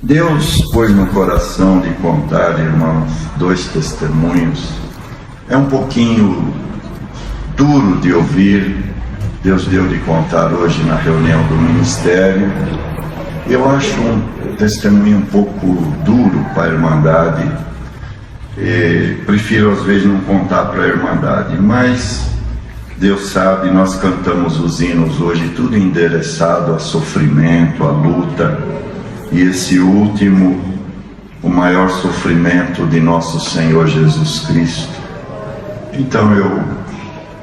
Deus pôs no coração de contar, irmãos, 2 testemunhos. É um pouquinho duro de ouvir. Deus deu de contar hoje na reunião do ministério. Eu acho um testemunho um pouco duro para a Irmandade. Prefiro às vezes não contar para a Irmandade, mas Deus sabe, nós cantamos os hinos hoje, tudo endereçado a sofrimento, a luta. E esse último, o maior sofrimento de nosso Senhor Jesus Cristo. Então eu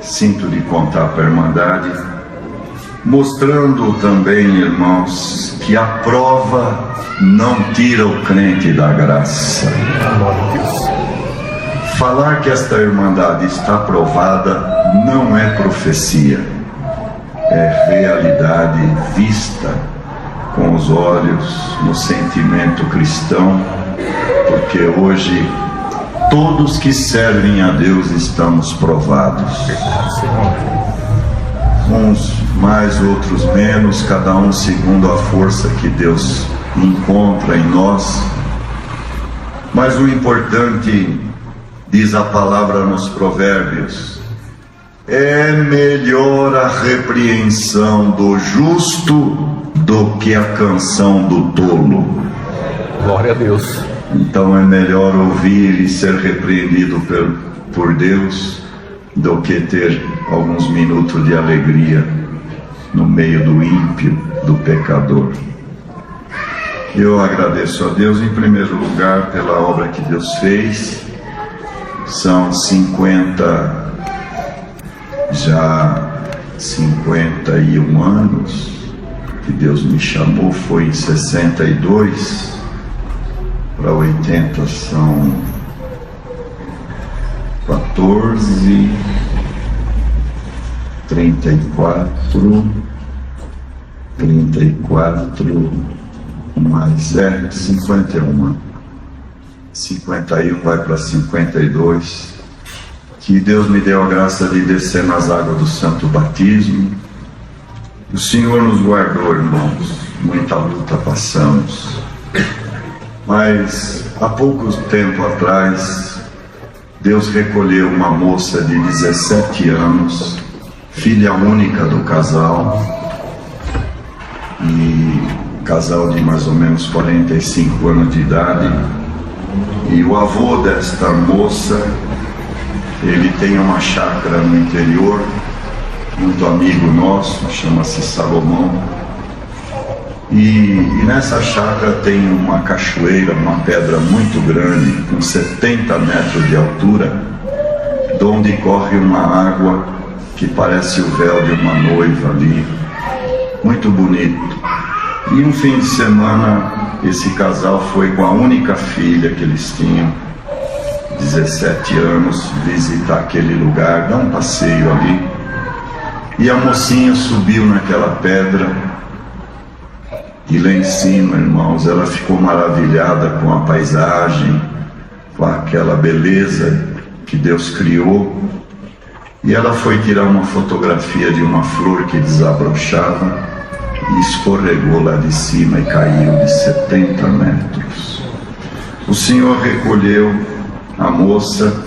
sinto de contar para a Irmandade, mostrando também, irmãos, que a prova não tira o crente da graça. Falar que esta Irmandade está provada não é profecia, é realidade vista com os olhos, no sentimento cristão, porque hoje todos que servem a Deus estamos provados. Uns mais, outros menos, cada um segundo a força que Deus encontra em nós. Mas o importante, diz a palavra nos Provérbios, é melhor a repreensão do justo do que a canção do tolo. Glória a Deus. Então é melhor ouvir e ser repreendido por Deus do que ter alguns minutos de alegria no meio do ímpio, do pecador. Eu agradeço a Deus em primeiro lugar pela obra que Deus fez. São 51 anos que Deus me chamou, foi em 62, para 80 são 14, 34, mais 51. 51 vai para 52. Que Deus me deu a graça de descer nas águas do santo batismo. O Senhor nos guardou, irmãos, muita luta passamos. Mas há pouco tempo atrás, Deus recolheu uma moça de 17 anos, filha única do casal, e casal de mais ou menos 45 anos de idade. E o avô desta moça, ele tem uma chácara no interior, muito amigo nosso, chama-se Salomão. E nessa chácara tem uma cachoeira, uma pedra muito grande, com 70 metros de altura, de onde corre uma água que parece o véu de uma noiva ali, muito bonito. E um fim de semana, esse casal foi com a única filha que eles tinham, 17 anos, visitar aquele lugar, dar um passeio ali. E a mocinha subiu naquela pedra, e lá em cima, irmãos, ela ficou maravilhada com a paisagem, com aquela beleza que Deus criou. E ela foi tirar uma fotografia de uma flor que desabrochava e escorregou lá de cima e caiu de 70 metros. O Senhor recolheu a moça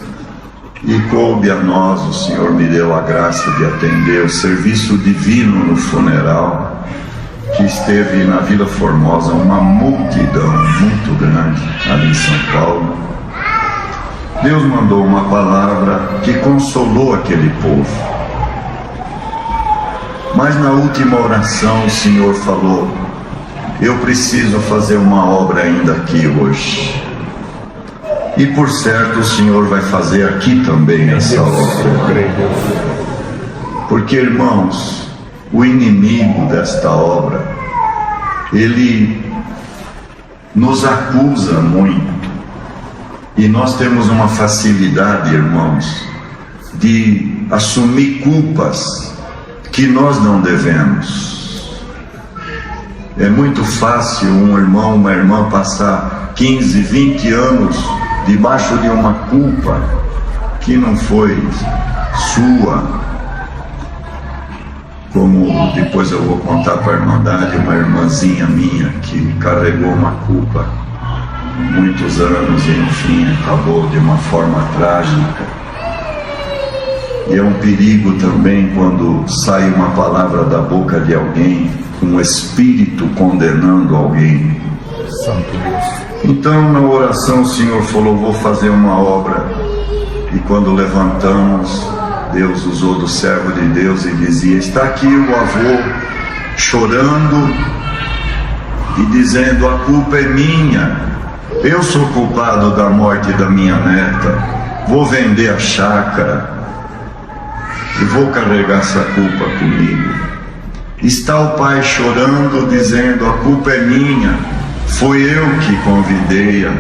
e coube a nós, o Senhor me deu a graça de atender o serviço divino no funeral, que esteve na Vila Formosa, uma multidão muito grande ali em São Paulo. Deus mandou uma palavra que consolou aquele povo. Mas na última oração o Senhor falou: eu preciso fazer uma obra ainda aqui hoje. E por certo o Senhor vai fazer aqui também essa obra. Porque, irmãos, o inimigo desta obra, ele nos acusa muito. E nós temos uma facilidade, irmãos, de assumir culpas que nós não devemos. É muito fácil um irmão, uma irmã passar 15, 20 anos debaixo de uma culpa que não foi sua. como depois eu vou contar para a Irmandade, uma irmãzinha minha que carregou uma culpa muitos anos e enfim acabou de uma forma trágica. E é um perigo também quando sai uma palavra da boca de alguém, um espírito condenando alguém. Santo Deus. Então na oração o Senhor falou, vou fazer uma obra. E quando levantamos, Deus usou do servo de Deus e dizia, está aqui o avô chorando e dizendo, a culpa é minha, eu sou culpado da morte da minha neta, vou vender a chácara e vou carregar essa culpa comigo. Está o pai chorando dizendo, a culpa é minha, foi eu que convidei-a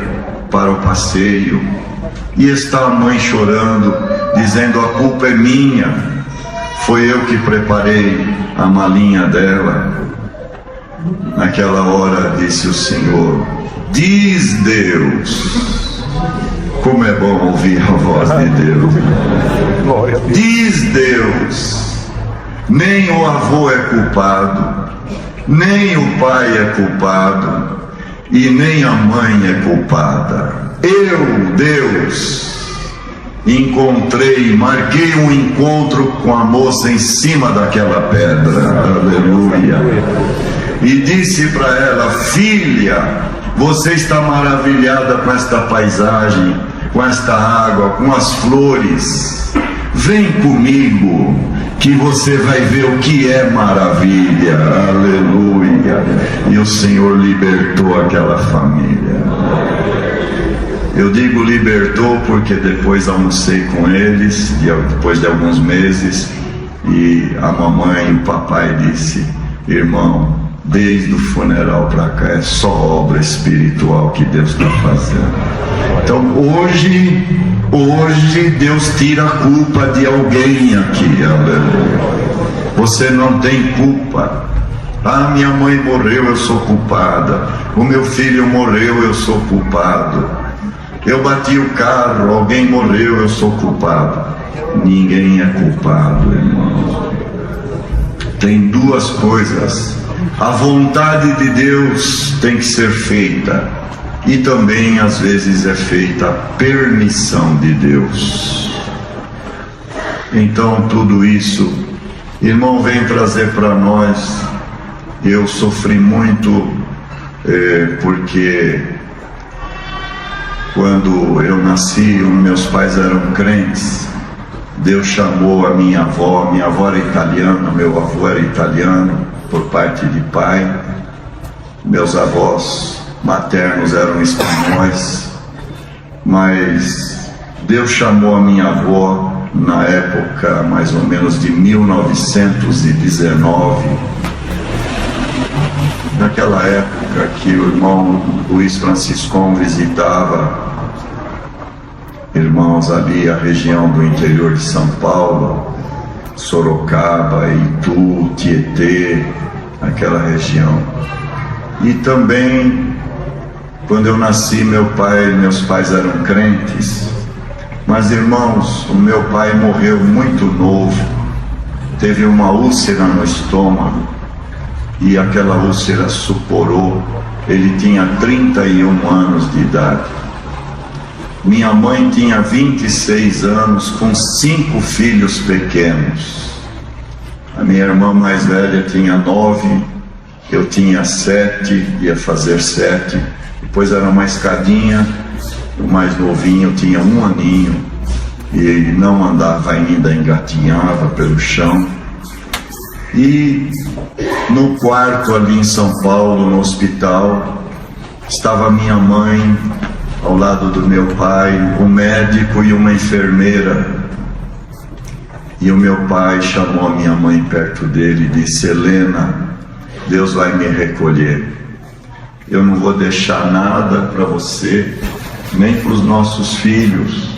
para o passeio. E está a mãe chorando, dizendo, a culpa é minha, foi eu que preparei a malinha dela. Naquela hora disse o Senhor, diz Deus, como é bom ouvir a voz de Deus. Glória a Deus. Diz Deus, nem o avô é culpado, nem o pai é culpado, e nem a mãe é culpada. Eu, Deus, marquei um encontro com a moça em cima daquela pedra, aleluia, e disse para ela, filha, você está maravilhada com esta paisagem, com esta água, com as flores, vem comigo, que você vai ver o que é maravilha, aleluia. E o Senhor libertou aquela família. Eu digo libertou porque depois almocei com eles, depois de alguns meses, e a mamãe e o papai disse, irmão, desde o funeral para cá é só obra espiritual que Deus está fazendo. Então hoje Deus tira a culpa de alguém aqui, aleluia. Você não tem culpa. Ah, minha mãe morreu, eu sou culpada. O meu filho morreu, eu sou culpado. Eu bati o carro, alguém morreu, eu sou culpado. Ninguém é culpado, irmão. Tem duas coisas. A vontade de Deus tem que ser feita. E também, às vezes, é feita a permissão de Deus. Então, tudo isso, irmão, vem trazer para nós. Eu sofri muito, porque quando eu nasci, meus pais eram crentes. Deus chamou a minha avó era italiana, meu avô era italiano, por parte de pai. Meus avós maternos eram espanhóis, mas Deus chamou a minha avó na época mais ou menos de 1919, naquela época que o irmão Luiz Franciscão visitava irmãos ali a região do interior de São Paulo, Sorocaba, Itu, Tietê, aquela região. E também quando eu nasci, meus pais eram crentes, mas irmãos, o meu pai morreu muito novo, teve uma úlcera no estômago, e aquela úlcera suporou, ele tinha 31 anos de idade. Minha mãe tinha 26 anos, com 5 filhos pequenos. A minha irmã mais velha tinha 9, eu tinha 7, ia fazer 7. Depois era uma escadinha, o mais novinho tinha 1 aninho, e ele não andava ainda, engatinhava pelo chão. E no quarto ali em São Paulo, no hospital, estava minha mãe ao lado do meu pai, um médico e uma enfermeira. E o meu pai chamou a minha mãe perto dele e disse: Helena, Deus vai me recolher. Eu não vou deixar nada para você, nem para os nossos filhos.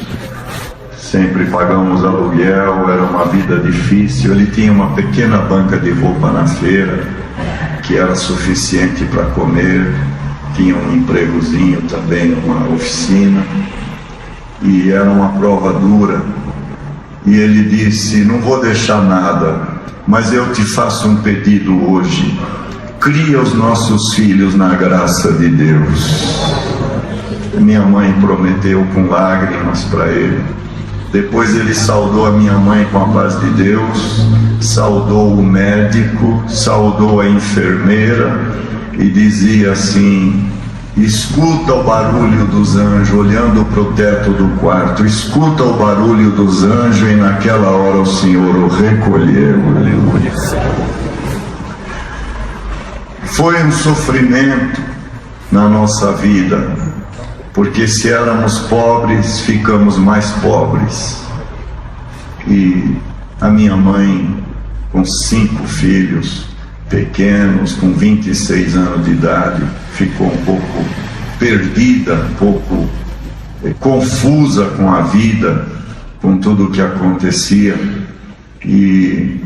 Sempre pagamos aluguel, era uma vida difícil. Ele tinha uma pequena banca de roupa na feira, que era suficiente para comer. Tinha um empregozinho também, uma oficina, e era uma prova dura. E ele disse: não vou deixar nada, Mas eu te faço um pedido hoje: cria os nossos filhos na graça de Deus. Minha mãe prometeu com lágrimas para ele. Depois ele saudou a minha mãe com a paz de Deus, saudou o médico, saudou a enfermeira e dizia assim: escuta o barulho dos anjos, olhando para o teto do quarto, escuta o barulho dos anjos, e naquela hora o Senhor o recolheu. Aleluia. Foi um sofrimento na nossa vida, porque se éramos pobres, ficamos mais pobres. E a minha mãe, com 5 filhos pequenos, com 26 anos de idade, ficou um pouco perdida, um pouco confusa com a vida, com tudo o que acontecia. E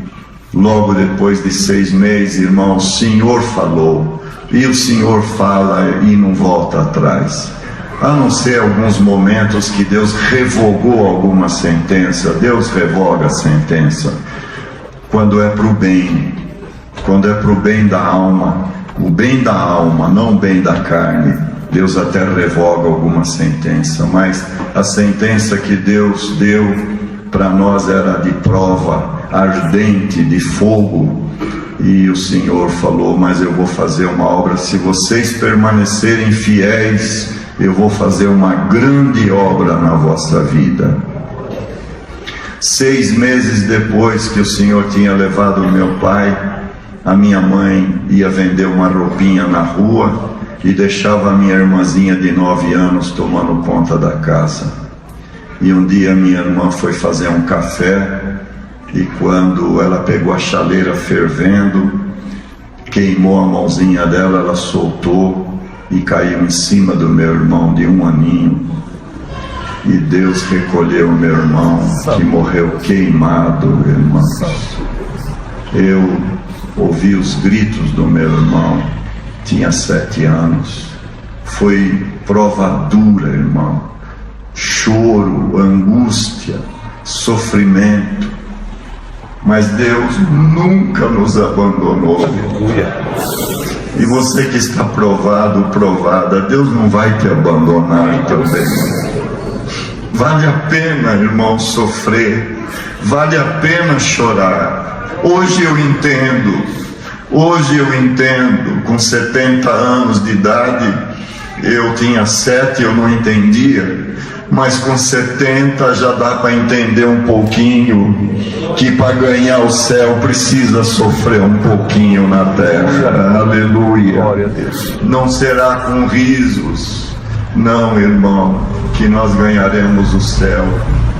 logo depois de 6 meses, irmão, o Senhor falou, e o Senhor fala e não volta atrás. A não ser alguns momentos que Deus revogou alguma sentença. Deus revoga a sentença quando é para o bem, quando é para o bem da alma, o bem da alma, não o bem da carne. Deus até revoga alguma sentença, mas a sentença que Deus deu para nós era de prova ardente, de fogo. E o Senhor falou: mas eu vou fazer uma obra, se vocês permanecerem fiéis, eu vou fazer uma grande obra na vossa vida. 6 meses depois que o Senhor tinha levado o meu pai, a minha mãe ia vender uma roupinha na rua e deixava a minha irmãzinha de 9 anos tomando conta da casa. E um dia minha irmã foi fazer um café, e quando ela pegou a chaleira fervendo, queimou a mãozinha dela, ela soltou e caiu em cima do meu irmão de 1 aninho. E Deus recolheu o meu irmão, que morreu queimado, irmãos. Eu ouvi os gritos do meu irmão, tinha 7 anos. Foi prova dura, irmão. Choro, angústia, sofrimento. Mas Deus nunca nos abandonou. E você que está provado, provada, Deus não vai te abandonar também. Vale a pena, irmão, sofrer. Vale a pena chorar. Hoje eu entendo, com 70 anos de idade, eu tinha 7, eu não entendia, mas com 70 já dá para entender um pouquinho, que para ganhar o céu precisa sofrer um pouquinho na terra. Aleluia. Glória a Deus. Não será com risos, não, irmão, que nós ganharemos o céu,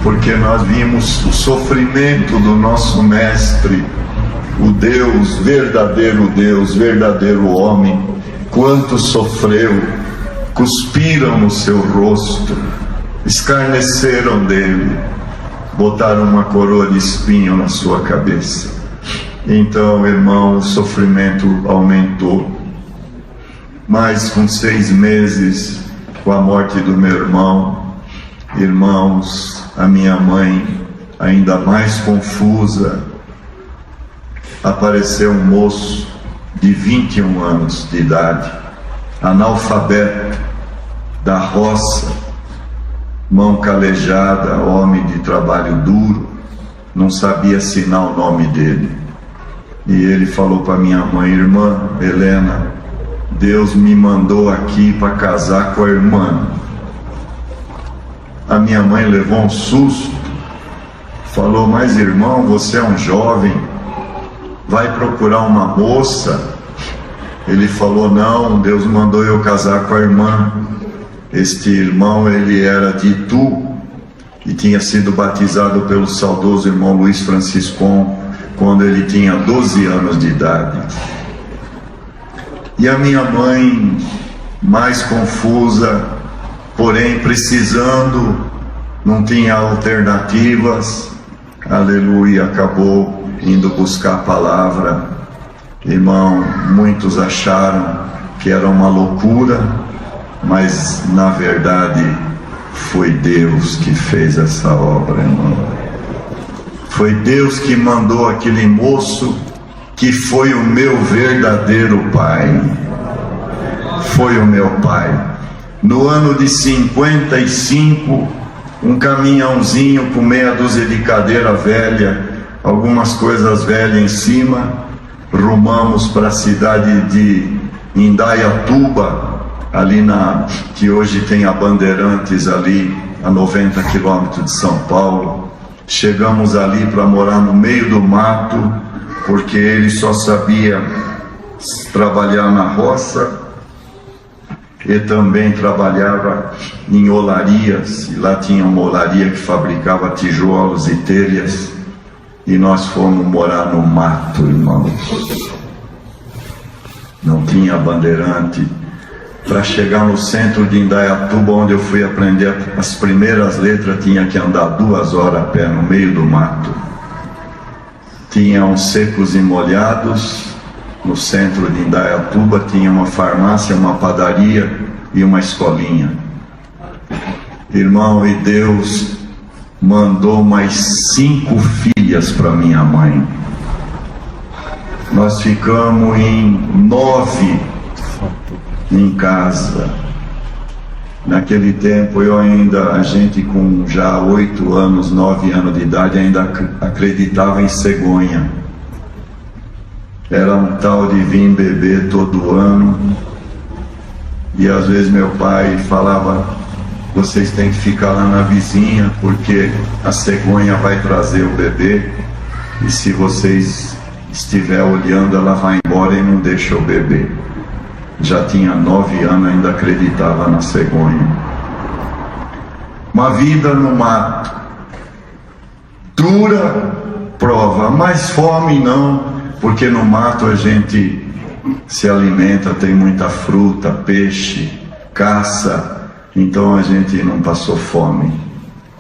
porque nós vimos o sofrimento do nosso mestre, o Deus, verdadeiro homem. Quanto sofreu, cuspiram no seu rosto, escarneceram dele, botaram uma coroa de espinho na sua cabeça. Então, irmão, o sofrimento aumentou. Mas com 6 meses, com a morte do meu irmão, irmãos, a minha mãe, ainda mais confusa, apareceu um moço de 21 anos de idade, analfabeto, da roça, mão calejada, homem de trabalho duro, não sabia assinar o nome dele. E ele falou para minha mãe: irmã Helena, Deus me mandou aqui para casar com a irmã. A minha mãe levou um susto, falou: mas irmão, você é um jovem, vai procurar uma moça? Ele falou: não, Deus mandou eu casar com a irmã. Este irmão, ele era de Itu e tinha sido batizado pelo saudoso irmão Luiz Franciscon quando ele tinha 12 anos de idade. E a minha mãe, mais confusa, porém precisando, não tinha alternativas, aleluia, acabou indo buscar a palavra. Irmão, muitos acharam que era uma loucura, mas na verdade foi Deus que fez essa obra, irmão. Foi Deus que mandou aquele moço que foi o meu verdadeiro pai. Foi o meu pai. No ano de 55, um caminhãozinho com meia dúzia de cadeira velha, algumas coisas velhas em cima, rumamos para a cidade de Indaiatuba, ali que hoje tem a Bandeirantes ali, a 90 quilômetros de São Paulo. Chegamos ali para morar no meio do mato, porque ele só sabia trabalhar na roça. E também trabalhava em olarias, e lá tinha uma olaria que fabricava tijolos e telhas, e nós fomos morar no mato, irmãos. Não tinha bandeirante. Para chegar no centro de Indaiatuba, onde eu fui aprender as primeiras letras, tinha que andar 2 horas a pé no meio do mato. Tinha uns secos e molhados. No centro de Indaiatuba tinha uma farmácia, uma padaria e uma escolinha. Irmão, e Deus mandou mais 5 filhas para minha mãe. Nós ficamos em 9 em casa. Naquele tempo a gente com já 8 anos, 9 anos de idade, ainda acreditava em cegonha. Era um tal de vir beber todo ano. E às vezes meu pai falava: vocês têm que ficar lá na vizinha, porque a cegonha vai trazer o bebê, e se vocês estiver olhando, ela vai embora e não deixa o bebê. Já tinha 9 anos, ainda acreditava na cegonha. Uma vida no mato, dura prova, mas fome não. Porque no mato a gente se alimenta, tem muita fruta, peixe, caça, então a gente não passou fome.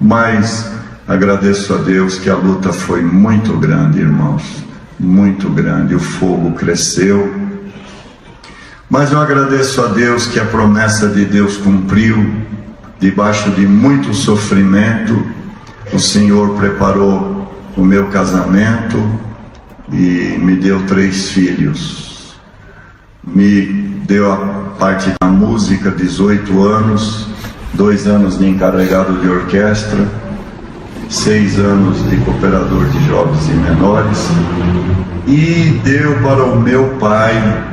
Mas agradeço a Deus que a luta foi muito grande, irmãos, muito grande. O fogo cresceu, mas eu agradeço a Deus que a promessa de Deus cumpriu. Debaixo de muito sofrimento, o Senhor preparou o meu casamento e me deu 3 filhos. Me deu a parte da música, 18 anos, 2 anos de encarregado de orquestra, 6 anos de cooperador de jovens e menores, e deu para o meu pai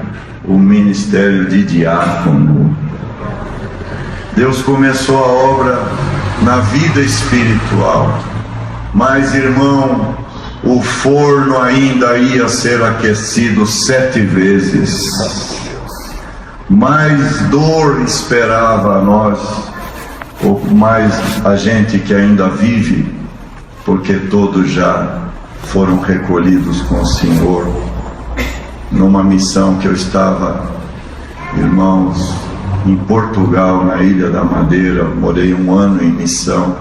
o ministério de diácono. Deus começou a obra na vida espiritual, mas, irmão, o forno ainda ia ser aquecido 7 vezes. Mais dor esperava a nós, ou mais a gente que ainda vive, porque todos já foram recolhidos com o Senhor. Numa missão que eu estava, irmãos, em Portugal, na Ilha da Madeira, morei 1 ano em missão.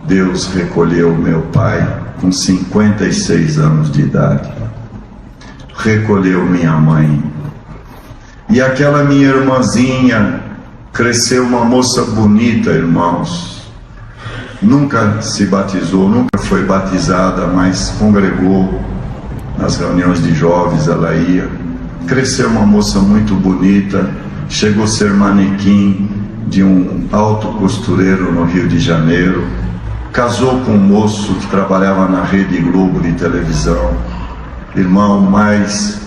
Deus recolheu meu pai com 56 anos de idade, recolheu minha mãe, e aquela minha irmãzinha cresceu uma moça bonita, irmãos. Nunca se batizou, nunca foi batizada, mas congregou nas reuniões de jovens, ela ia. Cresceu uma moça muito bonita, chegou a ser manequim de um alto costureiro no Rio de Janeiro. Casou com um moço que trabalhava na Rede Globo de televisão. Irmão, mas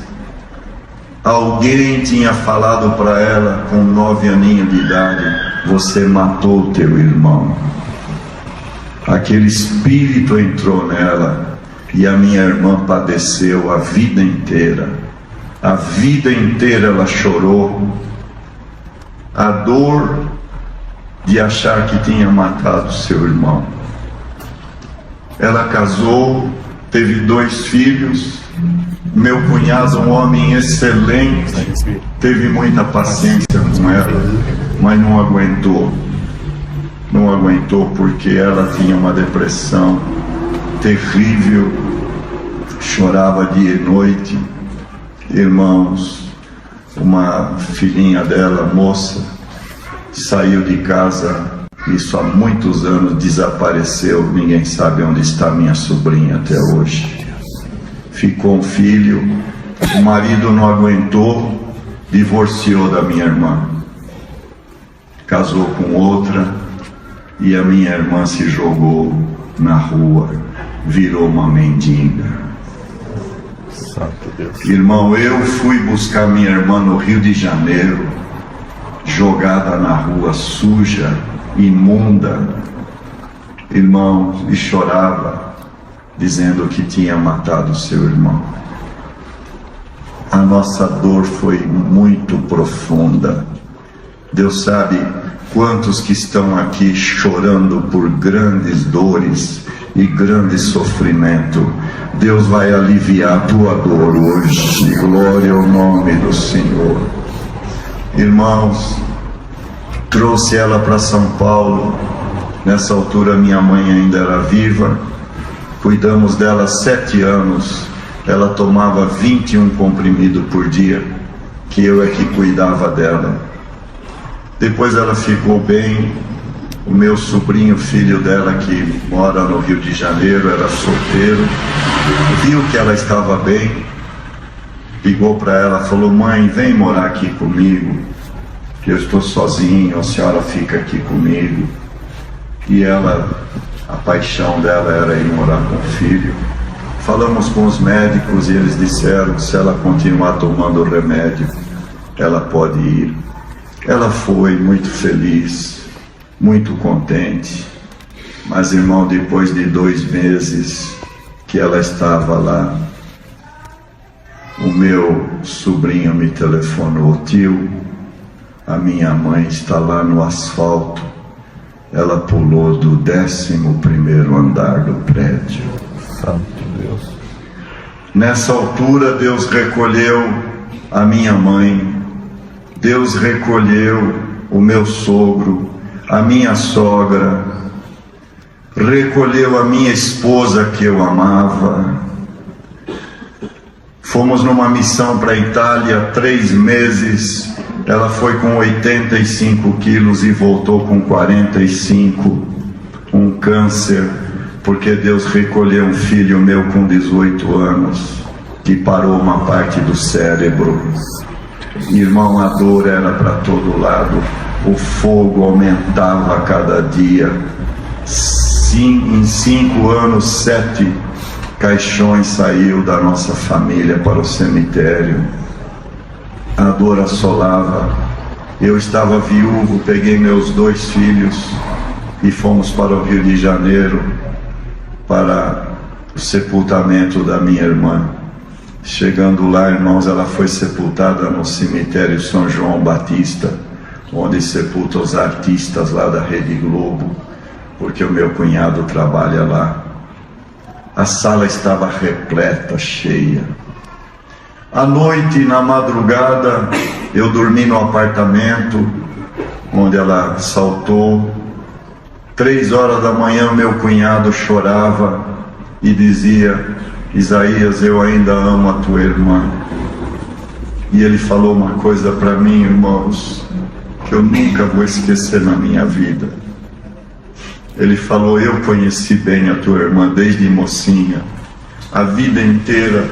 alguém tinha falado para ela com 9 aninhos de idade: você matou o teu irmão. Aquele espírito entrou nela, e a minha irmã padeceu a vida inteira. A vida inteira ela chorou a dor de achar que tinha matado seu irmão. Ela casou, teve 2 filhos. Meu cunhado, um homem excelente, teve muita paciência com ela, mas não aguentou. Não aguentou porque ela tinha uma depressão terrível, chorava dia e noite. Irmãos, uma filhinha dela, moça, saiu de casa Isso há muitos anos desapareceu, ninguém sabe onde está minha sobrinha até hoje. Ficou um filho, o marido não aguentou, divorciou da minha irmã, casou com outra e a minha irmã se jogou na rua, virou uma mendiga. Santo Deus. Irmão, eu fui buscar minha irmã no Rio de Janeiro, jogada na rua, suja, imunda, irmão, e chorava, dizendo que tinha matado seu irmão. A nossa dor foi muito profunda. Deus sabe quantos que estão aqui chorando por grandes dores e grande sofrimento. Deus vai aliviar a tua dor hoje. Glória ao nome do Senhor. Irmãos, trouxe ela para São Paulo. Nessa altura minha mãe ainda era viva. Cuidamos dela 7 anos. Ela tomava 21 comprimidos por dia, que eu é que cuidava dela. Depois ela ficou bem. O meu sobrinho, filho dela, que mora no Rio de Janeiro, era solteiro, viu que ela estava bem, ligou para ela, falou: mãe, vem morar aqui comigo, que eu estou sozinho, a senhora fica aqui comigo. E ela, a paixão dela era ir morar com o filho. Falamos com os médicos e eles disseram que se ela continuar tomando o remédio, ela pode ir. Ela foi muito feliz, muito contente, mas, irmão, depois de 2 meses que ela estava lá, o meu sobrinho me telefonou: tio, a minha mãe está lá no asfalto, ela pulou do 11º andar do prédio. Santo Deus. Nessa altura, Deus recolheu a minha mãe, Deus recolheu o meu sogro, a minha sogra, recolheu a minha esposa que eu amava. Fomos numa missão para a Itália, 3 meses, ela foi com 85 quilos e voltou com 45, um câncer, porque Deus recolheu um filho meu com 18 anos, que parou uma parte do cérebro. Irmão, a dor era para todo lado. O fogo aumentava a cada dia. Em 5 anos, 7 caixões saiu da nossa família para o cemitério. A dor assolava. Eu estava viúvo, peguei meus 2 filhos e fomos para o Rio de Janeiro para o sepultamento da minha irmã. Chegando lá, irmãos, ela foi sepultada no cemitério São João Batista, onde sepulta os artistas lá da Rede Globo, porque o meu cunhado trabalha lá. A sala estava repleta, cheia. À noite, na madrugada, eu dormi no apartamento onde ela saltou. 3 horas da manhã, meu cunhado chorava e dizia: Isaías, eu ainda amo a tua irmã. E ele falou uma coisa para mim, irmãos, que eu nunca vou esquecer na minha vida. Ele falou: eu conheci bem a tua irmã desde mocinha, a vida inteira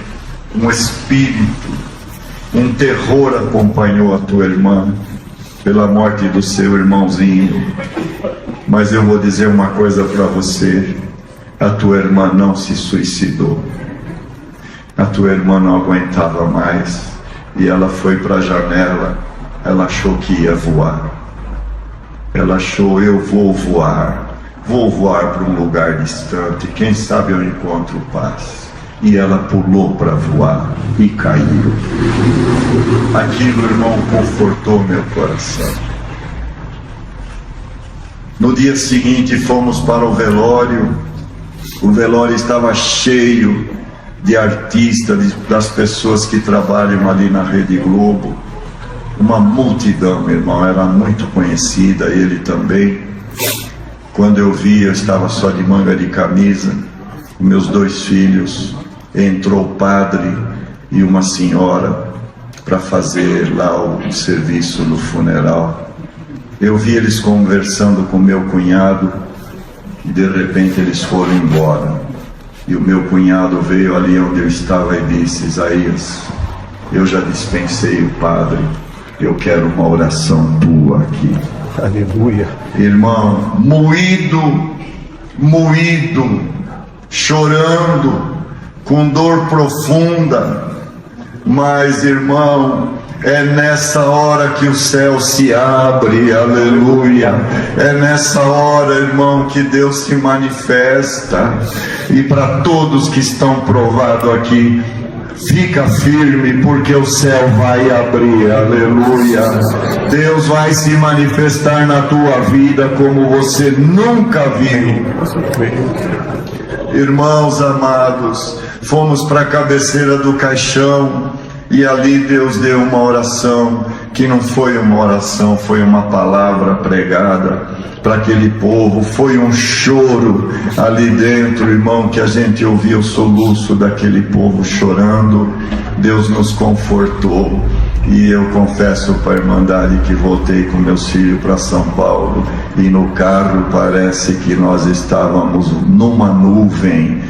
um espírito, um terror acompanhou a tua irmã pela morte do seu irmãozinho. Mas eu vou dizer uma coisa para você: a tua irmã não se suicidou. A tua irmã não aguentava mais e ela foi para a janela. Ela achou que ia voar. Ela achou: eu vou voar para um lugar distante, quem sabe eu encontro paz. E ela pulou para voar e caiu. Aquilo, irmão, confortou meu coração. No dia seguinte fomos para o velório. O velório estava cheio de artistas, das pessoas que trabalham ali na Rede Globo. Uma multidão, meu irmão, era muito conhecida, ele também. Quando eu vi, eu estava só de manga de camisa, com meus 2 filhos. Entrou o padre e uma senhora para fazer lá o serviço no funeral. Eu vi eles conversando com meu cunhado e de repente eles foram embora. E o meu cunhado veio ali onde eu estava e disse: Isaías, eu já dispensei o padre, eu quero uma oração tua aqui. Aleluia. Irmão, moído, chorando, com dor profunda. Mas, irmão, é nessa hora que o céu se abre, aleluia. É nessa hora, irmão, que Deus se manifesta. E para todos que estão provados aqui, fica firme, porque o céu vai abrir, aleluia. Deus vai se manifestar na tua vida como você nunca viu. Irmãos amados, fomos para a cabeceira do caixão e ali Deus deu uma oração, que não foi uma oração, foi uma palavra pregada para aquele povo. Foi um choro ali dentro, irmão, que a gente ouviu o soluço daquele povo chorando. Deus nos confortou. E eu confesso para a Irmandade que voltei com meus filhos para São Paulo e no carro parece que nós estávamos numa nuvem.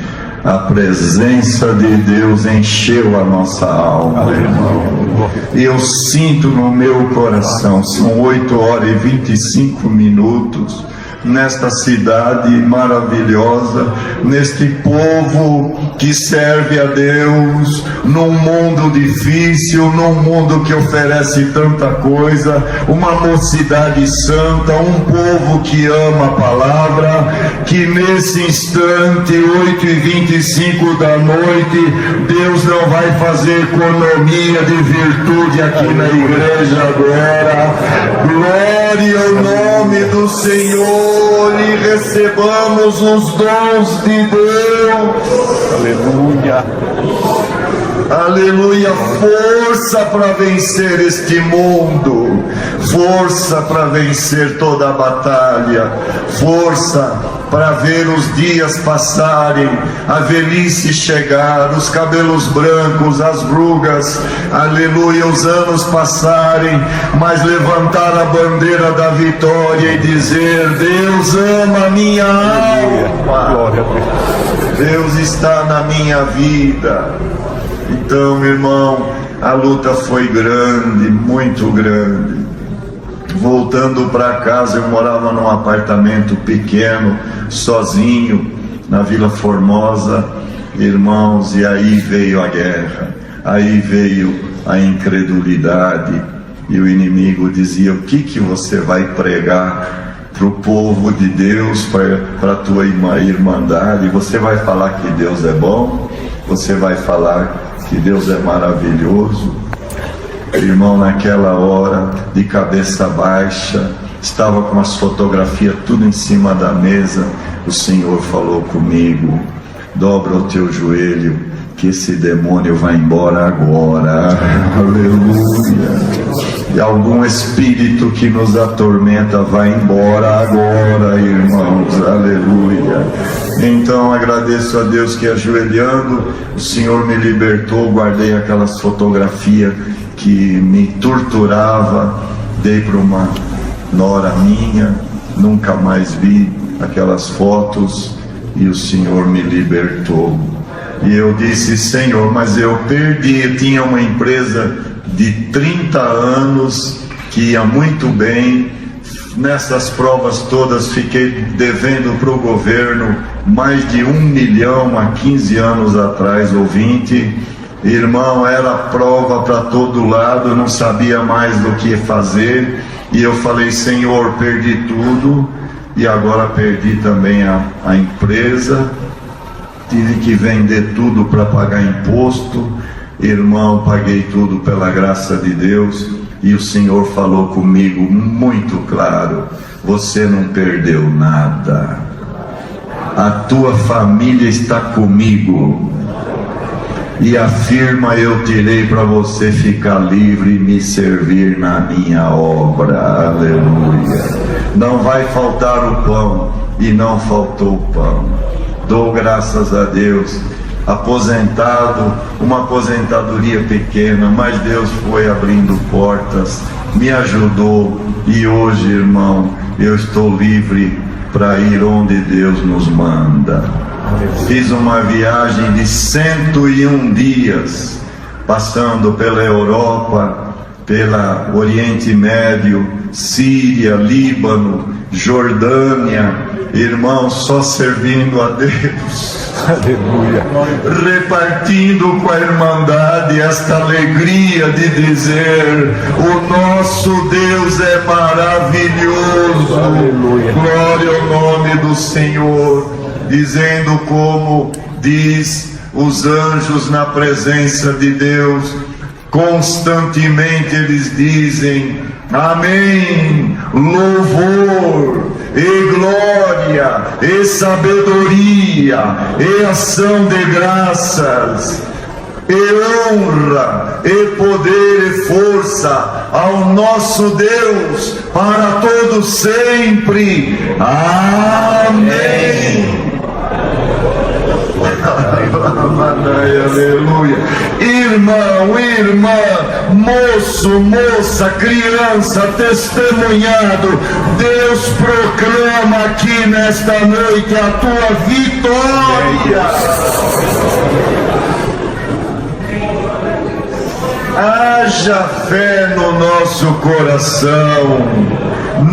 A presença de Deus encheu a nossa alma, irmão. E eu sinto no meu coração, são 8h25, nesta cidade maravilhosa, neste povo que serve a Deus, num mundo difícil, num mundo que oferece tanta coisa, uma mocidade santa, um povo que ama a palavra, que nesse instante, 8h25 da noite, Deus não vai fazer economia de virtude aqui na igreja agora. Glória ao nome do Senhor. E recebamos os dons de Deus. Aleluia. Aleluia, força para vencer este mundo, força para vencer toda a batalha, força para ver os dias passarem, a velhice chegar, os cabelos brancos, as rugas, aleluia, os anos passarem, mas levantar a bandeira da vitória e dizer: Deus ama a minha alma, Glória a Deus. Deus está na minha vida. Então, meu irmão, a luta foi grande, muito grande. Voltando para casa, eu morava num apartamento pequeno, sozinho, na Vila Formosa, irmãos, e aí veio a guerra, aí veio a incredulidade, e o inimigo dizia: o que você vai pregar para o povo de Deus, para a tua irmandade? Você vai falar que Deus é bom? Você vai falar que Deus é maravilhoso? Irmão, naquela hora, de cabeça baixa, estava com as fotografias tudo em cima da mesa. O Senhor falou comigo: dobra o teu joelho, que esse demônio vai embora agora. Aleluia. E algum espírito que nos atormenta vai embora agora, irmãos. Aleluia. Então agradeço a Deus que, ajoelhando, o Senhor me libertou. Guardei aquelas fotografias que me torturava, dei para uma nora minha, nunca mais vi aquelas fotos, e o Senhor me libertou. E eu disse: Senhor, mas eu perdi. Eu tinha uma empresa de 30 anos que ia muito bem. Nessas provas todas fiquei devendo para o governo mais de 1 milhão há 15 anos atrás, ou 20. Irmão, era prova para todo lado, eu não sabia mais do que fazer. E eu falei: Senhor, perdi tudo, e agora perdi também a empresa. Tive que vender tudo para pagar imposto. Irmão, paguei tudo pela graça de Deus. E o Senhor falou comigo muito claro: você não perdeu nada. A tua família está comigo. E a firma eu tirei para você ficar livre e me servir na minha obra. Aleluia. Não vai faltar o pão, e não faltou o pão. Dou graças a Deus. Aposentado, uma aposentadoria pequena, mas Deus foi abrindo portas me ajudou, e hoje, irmão, eu estou livre para ir onde Deus nos manda. Fiz uma viagem de 101 dias, passando pela Europa, pela Oriente Médio, Síria, Líbano, Jordânia, irmão, só servindo a Deus. Aleluia. Repartindo com a irmandade esta alegria de dizer: o nosso Deus é maravilhoso. Aleluia. Glória ao nome do Senhor. Dizendo como diz os anjos na presença de Deus, constantemente eles dizem: amém, louvor e glória e sabedoria e ação de graças e honra e poder e força ao nosso Deus para todo sempre. Amém. Aleluia. Irmão, irmã, moço, moça, criança, testemunhado, Deus proclama aqui nesta noite a tua vitória. Haja fé no nosso coração.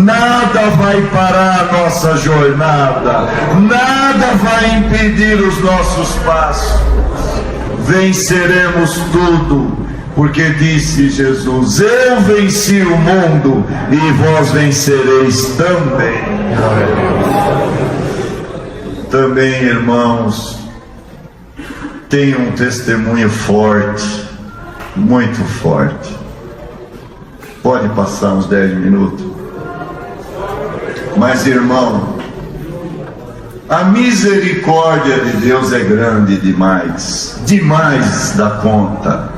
Nada vai parar a nossa jornada, nada vai impedir os nossos passos. Venceremos tudo, porque disse Jesus: eu venci o mundo e vós vencereis também. Também, irmãos, tenho um testemunho forte, muito forte. Pode passar uns 10 minutos. Mas, irmão, a misericórdia de Deus é grande demais, demais da conta,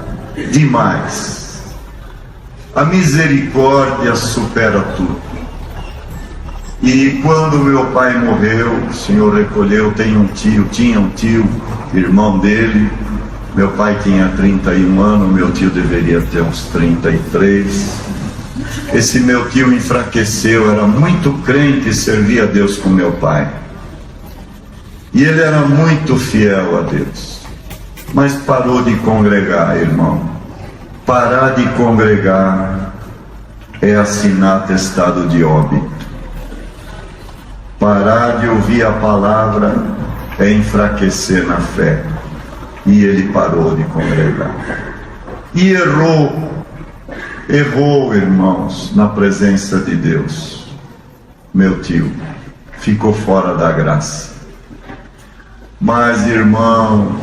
demais. A misericórdia supera tudo. E quando meu pai morreu, o Senhor recolheu, tinha um tio, irmão dele. Meu pai tinha 31 anos, meu tio deveria ter uns 33. Esse meu tio enfraqueceu, era muito crente e servia a Deus com meu pai. E ele era muito fiel a Deus. Mas parou de congregar, irmão. Parar de congregar é assinar atestado de óbito. Parar de ouvir a palavra é enfraquecer na fé. E ele parou de congregar. E errou, irmãos, na presença de Deus. Meu tio ficou fora da graça. Mas, irmãos,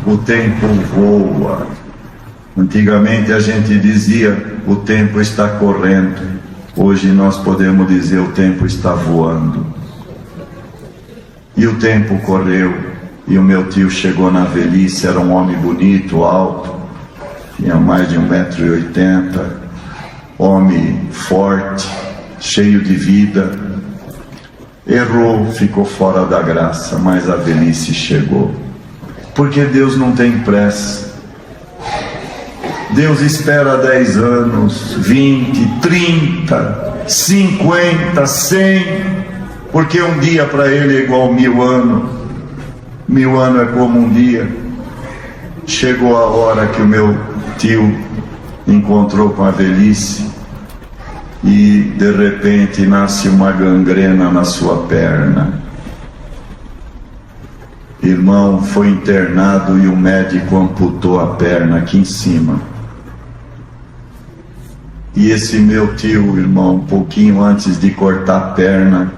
o tempo voa. Antigamente a gente dizia: o tempo está correndo. Hoje nós podemos dizer: o tempo está voando. E o tempo correu, e o meu tio chegou na velhice. Era um homem bonito, alto, tinha mais de 1,80 m, homem forte, cheio de vida. Errou, ficou fora da graça, mas a velhice chegou. Porque Deus não tem pressa. Deus espera 10 anos, 20, 30, 50, 100, porque um dia para Ele é igual 1000 anos. 1000 anos é como um dia. Chegou a hora que o meu tio encontrou com a velhice e de repente nasce uma gangrena na sua perna. Irmão, foi internado e o médico amputou a perna aqui em cima. E esse meu tio, irmão, um pouquinho antes de cortar a perna,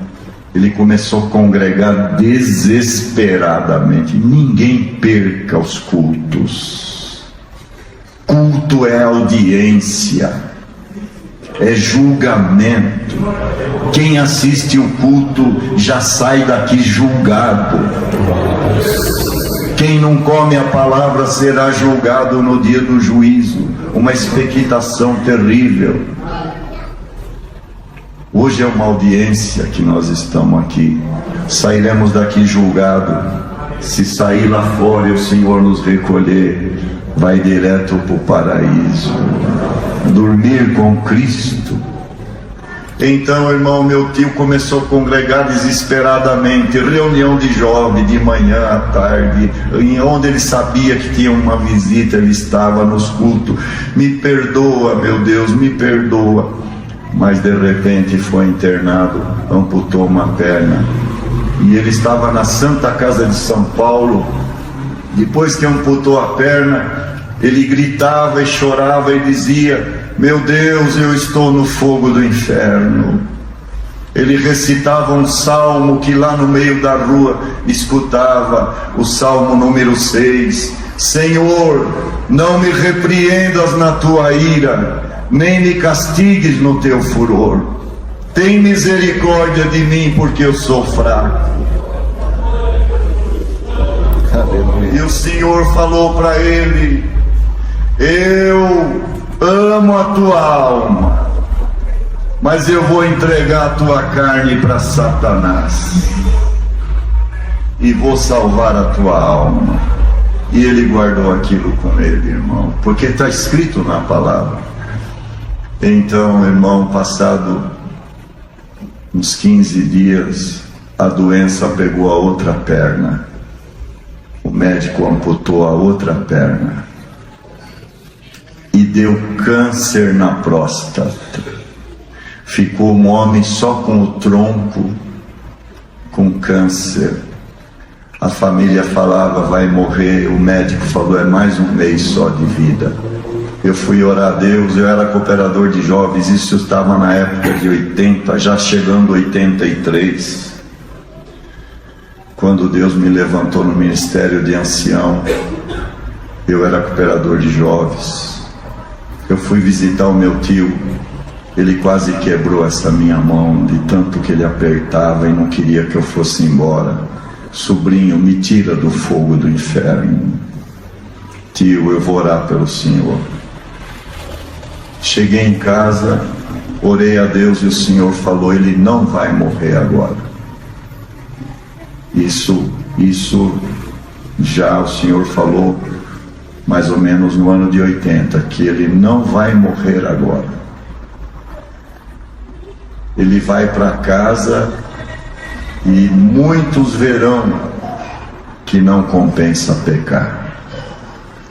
ele começou a congregar desesperadamente. Ninguém perca os cultos. Culto é audiência, é julgamento. Quem assiste o culto já sai daqui julgado. Quem não come a palavra será julgado no dia do juízo. Uma expectação terrível. Hoje é uma audiência que nós estamos aqui. Sairemos daqui julgado. Se sair lá fora e o Senhor nos recolher, vai direto para o paraíso. dormir com Cristo. Então, irmão, meu tio começou a congregar desesperadamente, reunião de jovens, de manhã à tarde, em onde ele sabia que tinha uma visita, ele estava nos cultos. Me perdoa, meu Deus, me perdoa. Mas de repente foi internado, amputou uma perna. E ele estava na Santa Casa de São Paulo. Depois que amputou a perna, ele gritava e chorava e dizia: meu Deus, eu estou no fogo do inferno. Ele recitava um salmo que lá no meio da rua escutava, o salmo número 6. Senhor, não me repreendas na tua ira, nem me castigues no teu furor. Tem misericórdia de mim, porque eu sou fraco. Aleluia. E o Senhor falou para ele: eu amo a tua alma, mas eu vou entregar a tua carne para Satanás e vou salvar a tua alma. E ele guardou aquilo com ele, irmão, porque está escrito na palavra. Então, irmão, passado uns 15 dias, a doença pegou a outra perna. O médico amputou a outra perna e deu câncer na próstata. Ficou um homem só com o tronco, com câncer. A família falava: vai morrer. O médico falou: é mais um mês só de vida. Eu fui orar a Deus. Eu era cooperador de jovens, isso estava na época de 80, já chegando 83, quando Deus me levantou no ministério de ancião. Eu era cooperador de jovens. Eu fui visitar o meu tio, ele quase quebrou essa minha mão, de tanto que ele apertava e não queria que eu fosse embora. Sobrinho, me tira do fogo do inferno. Tio, eu vou orar pelo Senhor. Cheguei em casa, orei a Deus e o Senhor falou: ele não vai morrer agora. Isso já o Senhor falou mais ou menos no ano de 80, que ele não vai morrer agora. Ele vai para casa e muitos verão que não compensa pecar,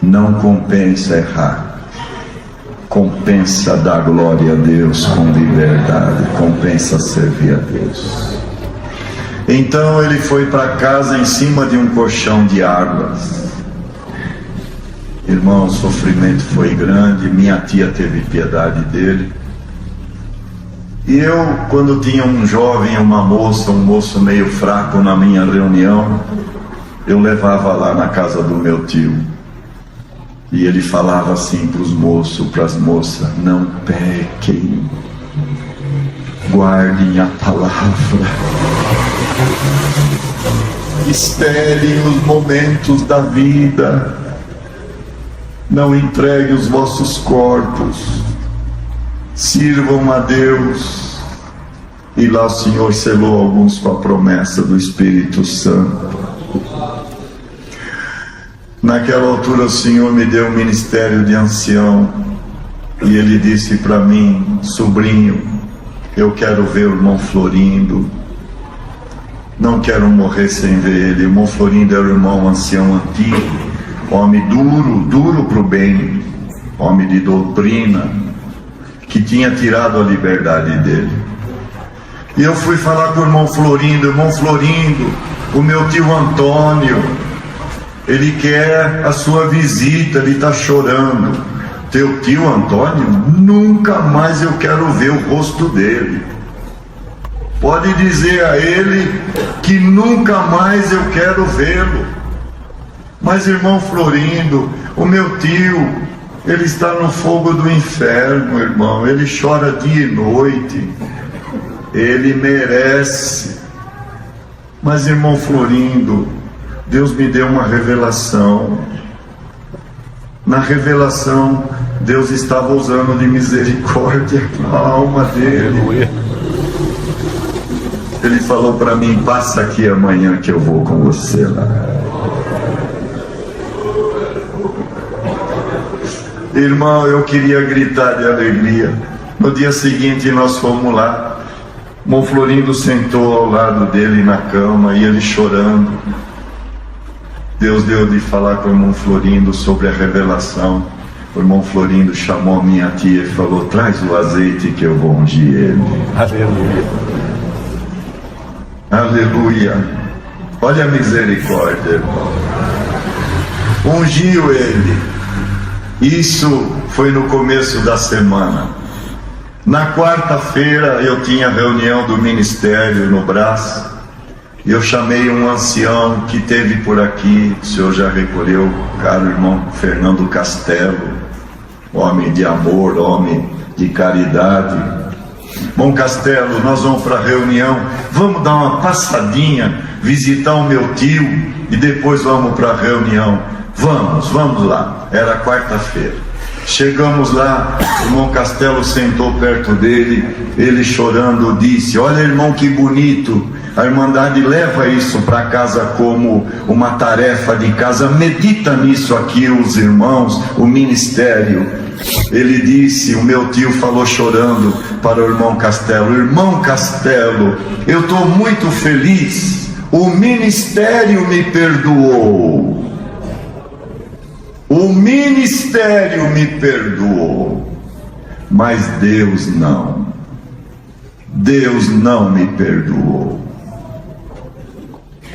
não compensa errar, compensa dar glória a Deus com liberdade, compensa servir a Deus. Então ele foi para casa em cima de um colchão de águas. Irmão, o sofrimento foi grande. Minha tia teve piedade dele. E eu, quando tinha um jovem, uma moça, um moço meio fraco na minha reunião, eu levava lá na casa do meu tio. E ele falava assim para os moços, para as moças: não pequem, guardem a palavra, esperem os momentos da vida, não entreguem os vossos corpos, sirvam a Deus. E lá o Senhor selou alguns com a promessa do Espírito Santo. Naquela altura o Senhor me deu um ministério de ancião, e ele disse para mim: sobrinho, eu quero ver o irmão Florindo, não quero morrer sem ver ele. O irmão Florindo era o irmão ancião antigo, homem duro para o bem, homem de doutrina, que tinha tirado a liberdade dele. E eu fui falar com o irmão Florindo: irmão Florindo, o meu tio Antônio, ele quer a sua visita, ele está chorando. Teu tio Antônio? Nunca mais eu quero ver o rosto dele. Pode dizer a ele que nunca mais eu quero vê-lo. Mas irmão Florindo, o meu tio, ele está no fogo do inferno, irmão. Ele chora dia e noite. Ele merece. Mas irmão Florindo, Deus me deu uma revelação. Na revelação, Deus estava usando de misericórdia a alma dele. Ele falou para mim: passa aqui amanhã que eu vou com você lá. Irmão, eu queria gritar de alegria. No dia seguinte nós fomos lá. Irmão Florindo sentou ao lado dele na cama e ele chorando. Deus deu de falar com o irmão Florindo sobre a revelação. O irmão Florindo chamou minha tia e falou: traz o azeite que eu vou ungir ele. Aleluia. Aleluia. Olha a misericórdia, irmão. Ungiu ele. Isso foi no começo da semana. Na quarta-feira eu tinha reunião do ministério no Brás. Eu chamei um ancião que teve por aqui, o senhor já recolheu, caro irmão Fernando Castelo, homem de amor, homem de caridade. Bom Castelo, nós vamos para a reunião, vamos dar uma passadinha, visitar o meu tio e depois vamos para a reunião. Vamos lá. Era quarta-feira. Chegamos lá, o irmão Castelo sentou perto dele, ele chorando disse: olha, irmão, que bonito, a Irmandade leva isso para casa como uma tarefa de casa, medita nisso aqui os irmãos, o ministério. Ele disse, o meu tio falou chorando para o irmão Castelo: irmão Castelo, eu estou muito feliz, o ministério me perdoou. O ministério me perdoou, mas Deus não. Deus não me perdoou.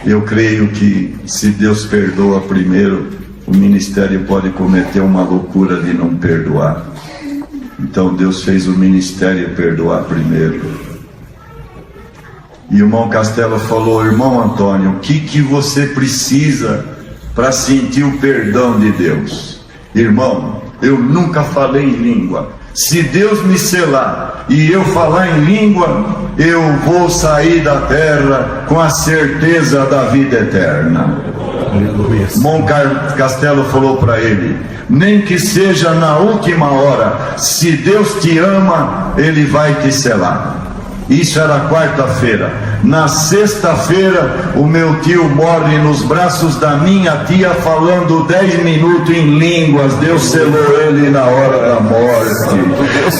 Eu creio que se Deus perdoa primeiro, o ministério pode cometer uma loucura de não perdoar. Então Deus fez o ministério perdoar primeiro. E o irmão Castelo falou: irmão Antônio, o que você precisa para sentir o perdão de Deus? Irmão, eu nunca falei em língua. Se Deus me selar e eu falar em língua, eu vou sair da terra com a certeza da vida eterna. Irmão Castelo falou para ele: nem que seja na última hora, se Deus te ama, Ele vai te selar. Isso era quarta-feira. Na sexta-feira, o meu tio morre nos braços da minha tia, falando 10 minutos em línguas. Deus selou ele na hora da morte.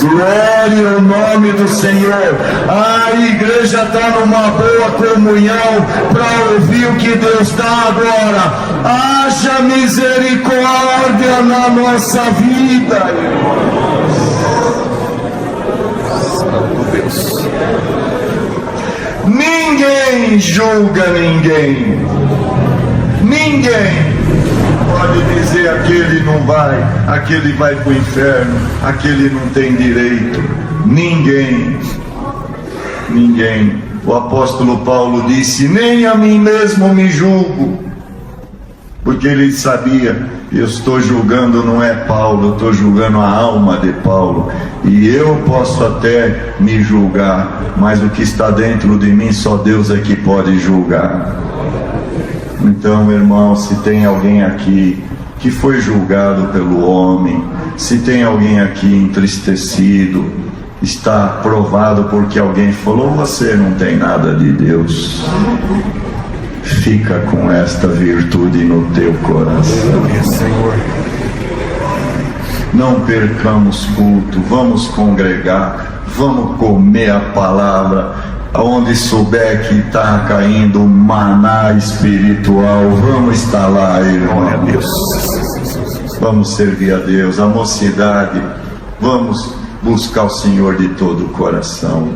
Glória ao nome do Senhor. A igreja está numa boa comunhão para ouvir o que Deus dá agora. Haja misericórdia na nossa vida, irmãos. Deus. Ninguém julga ninguém. Ninguém pode dizer: aquele não vai, aquele vai para o inferno, aquele não tem direito. Ninguém. O apóstolo Paulo disse: nem a mim mesmo me julgo, porque ele sabia: eu estou julgando não é Paulo, eu estou julgando a alma de Paulo, e eu posso até me julgar, mas o que está dentro de mim só Deus é que pode julgar. Então, irmão, se tem alguém aqui que foi julgado pelo homem, se tem alguém aqui entristecido, está provado porque alguém falou: você não tem nada de Deus. Fica com esta virtude no teu coração. Senhor. Não percamos culto, vamos congregar, vamos comer a palavra. Aonde souber que está caindo maná espiritual, vamos estar lá, irmão. Vamos servir a Deus. A mocidade, vamos buscar o Senhor de todo o coração.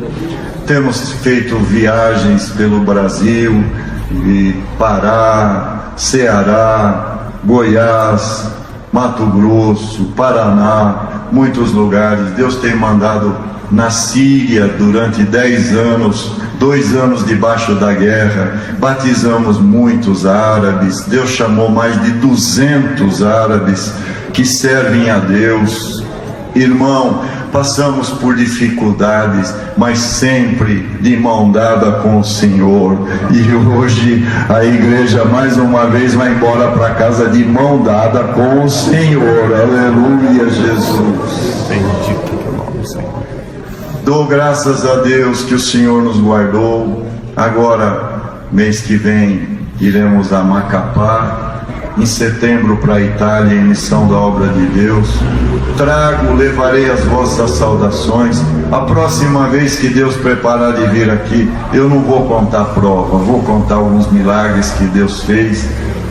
Temos feito viagens pelo Brasil, e Pará, Ceará, Goiás, Mato Grosso, Paraná, muitos lugares. Deus tem mandado na Síria durante 10 anos, 2 anos debaixo da guerra, batizamos muitos árabes. Deus chamou mais de 200 árabes que servem a Deus. Irmão, passamos por dificuldades, mas sempre de mão dada com o Senhor. E hoje a igreja mais uma vez vai embora para casa de mão dada com o Senhor. Aleluia, Jesus. Bendito teu nome, Senhor. Dou graças a Deus que o Senhor nos guardou. Agora, mês que vem, iremos a Macapá. Em setembro para a Itália, em missão da obra de Deus. trago, levarei as vossas saudações. A próxima vez que Deus preparar de vir aqui, eu não vou contar prova, vou contar alguns milagres que Deus fez.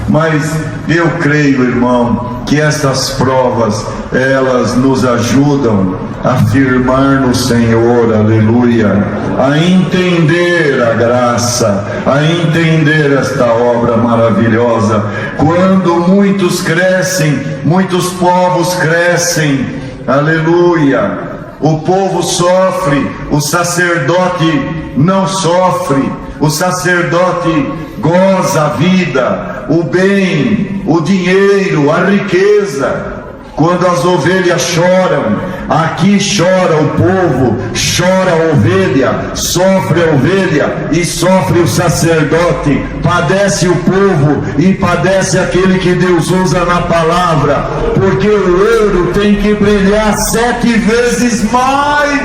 Mas eu creio, irmão, que essas provas, elas nos ajudam a firmar no Senhor, aleluia, a entender a graça, a entender esta obra maravilhosa. Quando muitos crescem, muitos povos crescem, aleluia. O povo sofre, o sacerdote não sofre, o sacerdote goza a vida, o bem, o dinheiro, a riqueza. Quando as ovelhas choram, aqui chora o povo, chora a ovelha, sofre a ovelha e sofre o sacerdote, padece o povo e padece aquele que Deus usa na palavra, porque o ouro tem que brilhar 7 vezes mais.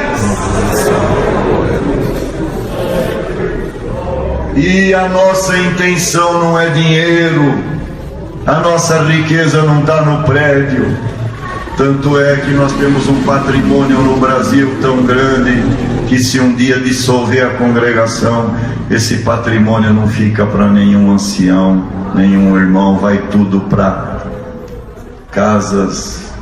E a nossa intenção não é dinheiro, a nossa riqueza não está no prédio. Tanto é que nós temos um patrimônio no Brasil tão grande que, se um dia dissolver a congregação, esse patrimônio não fica para nenhum ancião, nenhum irmão, vai tudo para casas,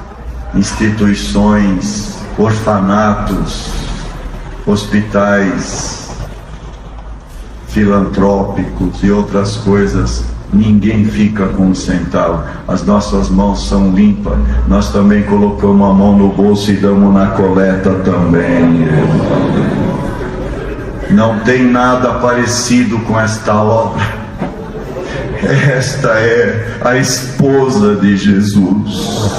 instituições, orfanatos, hospitais filantrópicos e outras coisas. Ninguém fica com um centavo. As nossas mãos são limpas. Nós também colocamos a mão no bolso e damos na coleta também. Não tem nada parecido com esta obra. Esta é a esposa de Jesus.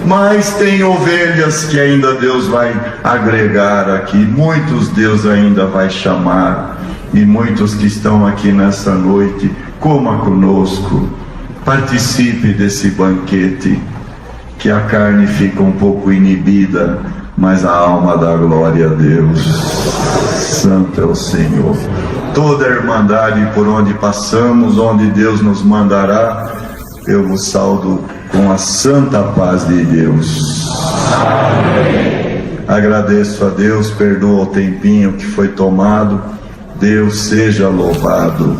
Mas tem ovelhas que ainda Deus vai agregar aqui. Muitos Deus ainda vai chamar. E muitos que estão aqui nessa noite, coma conosco, participe desse banquete, que a carne fica um pouco inibida, mas a alma dá glória a Deus. Santo é o Senhor. Toda a irmandade por onde passamos, onde Deus nos mandará, eu vos saudo com a santa paz de Deus. Amém. Agradeço a Deus, perdoa o tempinho que foi tomado. Deus seja louvado.